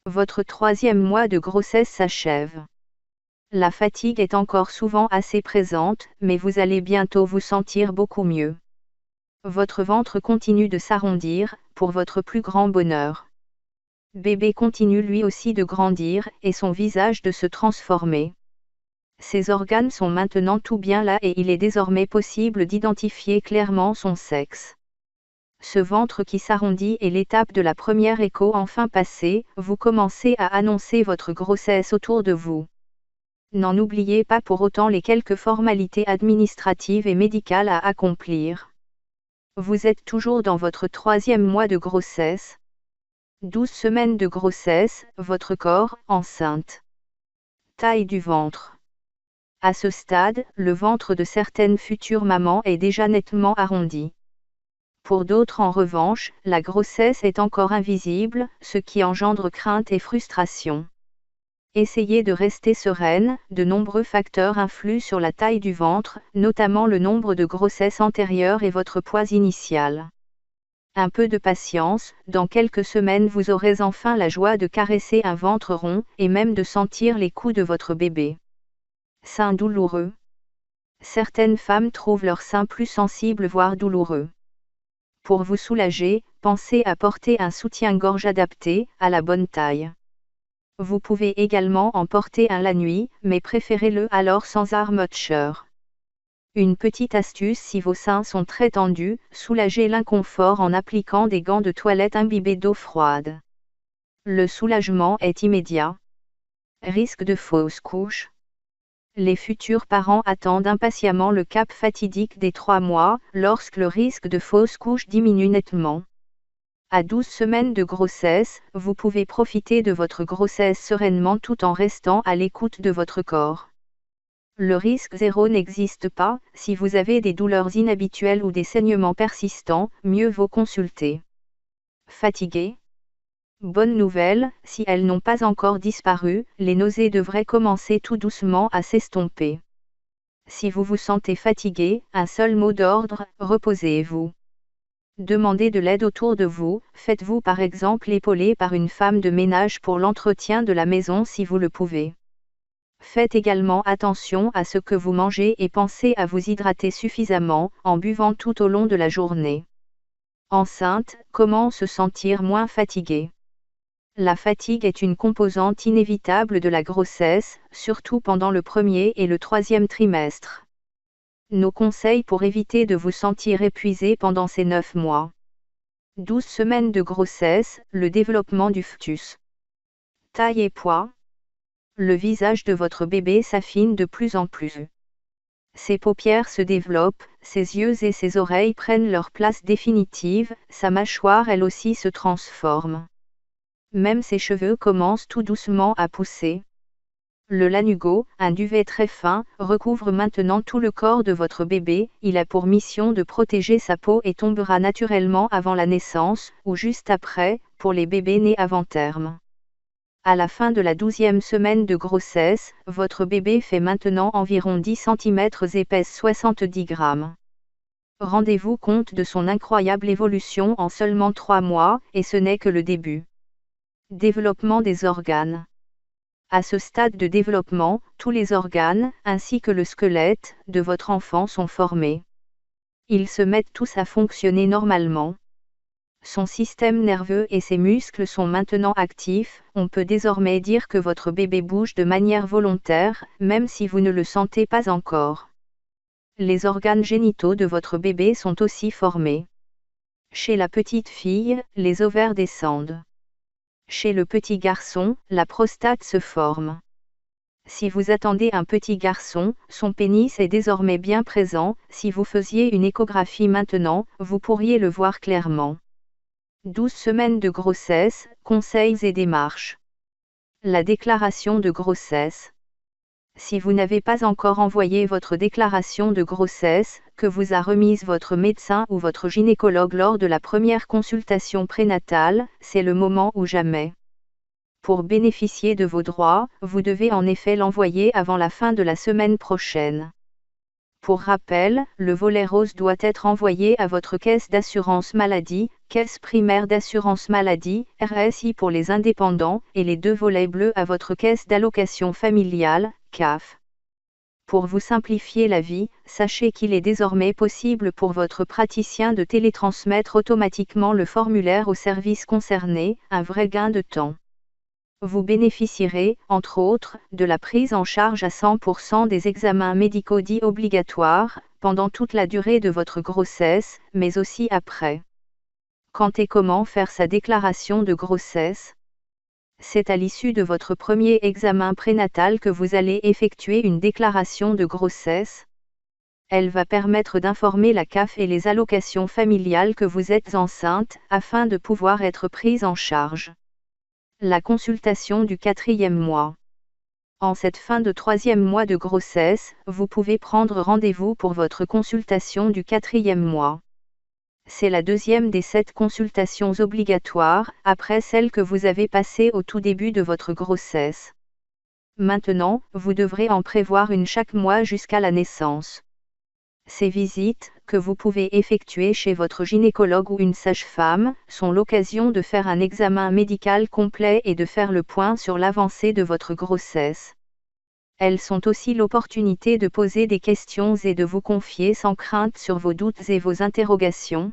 Votre troisième mois de grossesse s'achève. La fatigue est encore souvent assez présente, mais vous allez bientôt vous sentir beaucoup mieux. Votre ventre continue de s'arrondir, pour votre plus grand bonheur. Bébé continue lui aussi de grandir, et son visage de se transformer. Ses organes sont maintenant tout bien là et il est désormais possible d'identifier clairement son sexe. Ce ventre qui s'arrondit est l'étape de la première écho enfin passée, vous commencez à annoncer votre grossesse autour de vous. N'en oubliez pas pour autant les quelques formalités administratives et médicales à accomplir. Vous êtes toujours dans votre troisième mois de grossesse. 12 semaines de grossesse, votre corps, enceinte. Taille du ventre. À ce stade, le ventre de certaines futures mamans est déjà nettement arrondi. Pour d'autres en revanche, la grossesse est encore invisible, ce qui engendre crainte et frustration. Essayez de rester sereine, de nombreux facteurs influent sur la taille du ventre, notamment le nombre de grossesses antérieures et votre poids initial. Un peu de patience, dans quelques semaines vous aurez enfin la joie de caresser un ventre rond, et même de sentir les coups de votre bébé. Sein douloureux. Certaines femmes trouvent leur sein plus sensible voire douloureux. Pour vous soulager, pensez à porter un soutien-gorge adapté, à la bonne taille. Vous pouvez également en porter un la nuit, mais préférez-le alors sans armature. Une petite astuce si vos seins sont très tendus, soulagez l'inconfort en appliquant des gants de toilette imbibés d'eau froide. Le soulagement est immédiat. Risque de fausse couche. Les futurs parents attendent impatiemment le cap fatidique des 3 mois, lorsque le risque de fausse couche diminue nettement. À 12 semaines de grossesse, vous pouvez profiter de votre grossesse sereinement tout en restant à l'écoute de votre corps. Le risque zéro n'existe pas, si vous avez des douleurs inhabituelles ou des saignements persistants, mieux vaut consulter. Fatigué? Bonne nouvelle, si elles n'ont pas encore disparu, les nausées devraient commencer tout doucement à s'estomper. Si vous vous sentez fatigué, un seul mot d'ordre, reposez-vous. Demandez de l'aide autour de vous, faites-vous par exemple épauler par une femme de ménage pour l'entretien de la maison si vous le pouvez. Faites également attention à ce que vous mangez et pensez à vous hydrater suffisamment, en buvant tout au long de la journée. Enceinte, comment se sentir moins fatigué? La fatigue est une composante inévitable de la grossesse, surtout pendant le premier et le troisième trimestre. Nos conseils pour éviter de vous sentir épuisé pendant ces 9 mois. 12 semaines de grossesse, le développement du fœtus. Taille et poids. Le visage de votre bébé s'affine de plus en plus. Ses paupières se développent, ses yeux et ses oreilles prennent leur place définitive, sa mâchoire elle aussi se transforme. Même ses cheveux commencent tout doucement à pousser. Le lanugo, un duvet très fin, recouvre maintenant tout le corps de votre bébé, il a pour mission de protéger sa peau et tombera naturellement avant la naissance, ou juste après, pour les bébés nés avant terme. À la fin de la 12e semaine de grossesse, votre bébé fait maintenant environ 10 cm et pèse 70 grammes. Rendez-vous compte de son incroyable évolution en seulement 3 mois, et ce n'est que le début. Développement des organes. À ce stade de développement, tous les organes, ainsi que le squelette, de votre enfant sont formés. Ils se mettent tous à fonctionner normalement. Son système nerveux et ses muscles sont maintenant actifs, on peut désormais dire que votre bébé bouge de manière volontaire, même si vous ne le sentez pas encore. Les organes génitaux de votre bébé sont aussi formés. Chez la petite fille, les ovaires descendent. Chez le petit garçon, la prostate se forme. Si vous attendez un petit garçon, son pénis est désormais bien présent, si vous faisiez une échographie maintenant, vous pourriez le voir clairement. 12 semaines de grossesse, conseils et démarches. La déclaration de grossesse. Si vous n'avez pas encore envoyé votre déclaration de grossesse, que vous a remise votre médecin ou votre gynécologue lors de la première consultation prénatale, c'est le moment ou jamais. Pour bénéficier de vos droits, vous devez en effet l'envoyer avant la fin de la semaine prochaine. Pour rappel, le volet rose doit être envoyé à votre caisse d'assurance maladie, caisse primaire d'assurance maladie, RSI pour les indépendants, et les 2 volets bleus à votre caisse d'allocation familiale, CAF. Pour vous simplifier la vie, sachez qu'il est désormais possible pour votre praticien de télétransmettre automatiquement le formulaire au service concerné, un vrai gain de temps. Vous bénéficierez, entre autres, de la prise en charge à 100% des examens médicaux dits obligatoires, pendant toute la durée de votre grossesse, mais aussi après. Quand et comment faire sa déclaration de grossesse? C'est à l'issue de votre premier examen prénatal que vous allez effectuer une déclaration de grossesse. Elle va permettre d'informer la CAF et les allocations familiales que vous êtes enceinte, afin de pouvoir être prise en charge. La consultation du 4e mois. En cette fin de 3e mois de grossesse, vous pouvez prendre rendez-vous pour votre consultation du 4e mois. C'est la 2e des 7 consultations obligatoires, après celle que vous avez passée au tout début de votre grossesse. Maintenant, vous devrez en prévoir une chaque mois jusqu'à la naissance. Ces visites, que vous pouvez effectuer chez votre gynécologue ou une sage-femme, sont l'occasion de faire un examen médical complet et de faire le point sur l'avancée de votre grossesse. Elles sont aussi l'opportunité de poser des questions et de vous confier sans crainte sur vos doutes et vos interrogations.